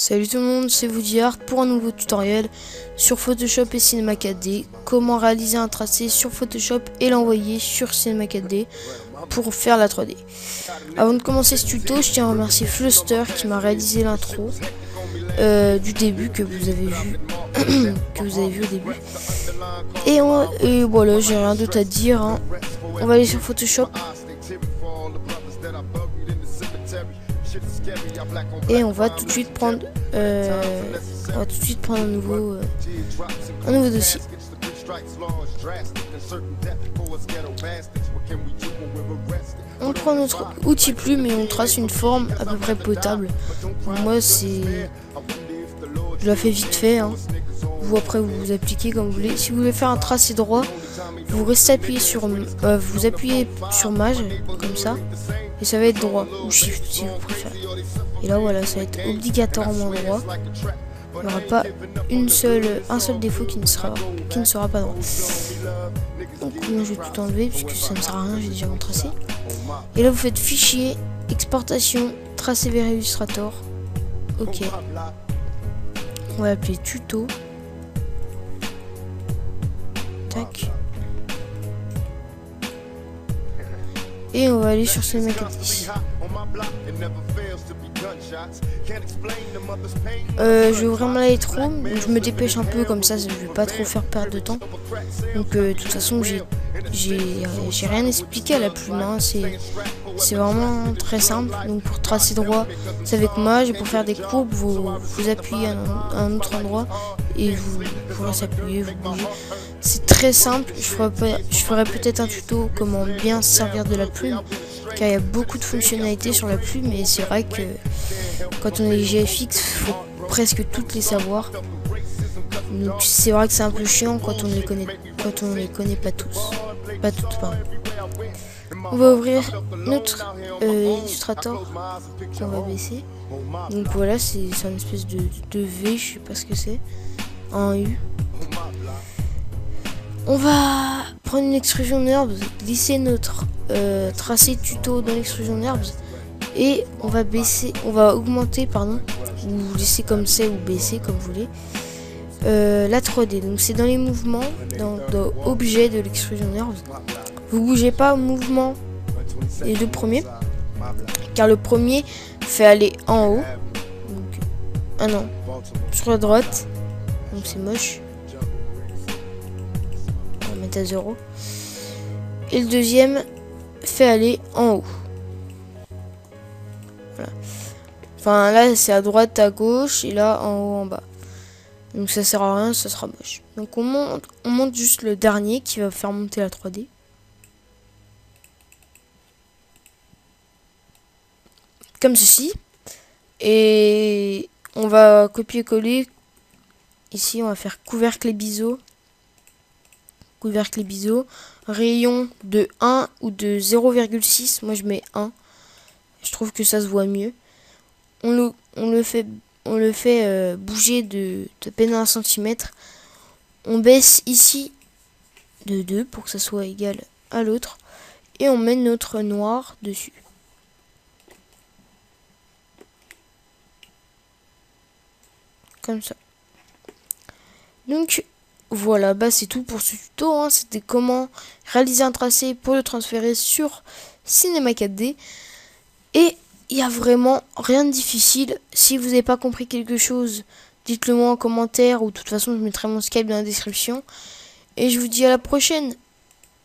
Salut tout le monde, c'est Woodyart pour un nouveau tutoriel sur Photoshop et Cinema 4D. Comment réaliser un tracé sur Photoshop et l'envoyer sur Cinema 4D pour faire la 3D. Avant de commencer ce tuto, je tiens à remercier Fluster qui m'a réalisé l'intro du début que vous avez vu au début. Et voilà, j'ai rien d'autre à dire, hein. On va aller sur Photoshop. Et on va tout de suite prendre un nouveau dossier. On prend notre outil plume et on trace une forme à peu près potable. Pour moi, je la fais vite fait, hein. Vous après vous appliquez comme vous voulez. Si vous voulez faire un tracé droit, vous restez appuyé sur vous appuyez sur Maj comme ça et ça va être droit ou Shift si vous préférez. Et là voilà, ça va être obligatoirement droit. Il n'y aura pas un seul défaut qui ne sera pas droit. Donc moi je vais tout enlever puisque ça ne sert à rien, j'ai déjà mon tracé. Et là vous faites fichier, exportation, tracé vers Illustrator. Ok. On va l'appeler tuto. Tac. Et on va aller sur Cinema 4D. Je vais ouvrir ma Lightroom, donc je me dépêche un peu comme ça, je vais pas trop faire perdre de temps. Donc de toute façon j'ai rien expliqué à la plume, hein. C'est vraiment très simple. Donc pour tracer droit c'est avec Maj et pour faire des courbes vous appuyez à un autre endroit et vous restez appuyé, vous bougez. C'est très simple. Je ferai peut-être un tuto comment bien se servir de la plume car il y a beaucoup de fonctionnalités sur la plume et c'est vrai que quand on est GFX il faut presque toutes les savoir. Donc c'est vrai que c'est un peu chiant quand on les connaît pas tous. Pas toutes, pardon. On va ouvrir notre Illustrator qu'on va baisser. Donc voilà, c'est une espèce de V, je sais pas ce que c'est. Un U. On va prendre une extrusion NURBS, glisser notre tracé tuto dans l'extrusion NURBS et on va augmenter, ou laisser comme c'est ou baisser comme vous voulez. La 3D, donc c'est dans les mouvements, dans objet de l'extrusion NURBS. Vous bougez pas au mouvement les deux premiers, car le premier fait aller en haut, donc, sur la droite, donc c'est moche. On va mettre à 0. Et le deuxième fait aller en haut. Voilà. Enfin là c'est à droite, à gauche, et là en haut, en bas. Donc ça sert à rien, ça sera moche. Donc on monte juste le dernier qui va faire monter la 3D. Comme ceci. Et on va copier-coller. Ici on va faire couvercle et biseau. Couvercle et biseau. Rayon de 1 ou de 0,6. Moi je mets 1. Je trouve que ça se voit mieux. On le fait bouger de peine 1 cm. On baisse ici de 2 pour que ça soit égal à l'autre. Et on met notre noir dessus. Comme ça. Donc voilà, c'est tout pour ce tuto, hein. C'était comment réaliser un tracé pour le transférer sur Cinema 4D. Et il n'y a vraiment rien de difficile. Si vous n'avez pas compris quelque chose, dites-le moi en commentaire ou de toute façon je mettrai mon Skype dans la description. Et je vous dis à la prochaine.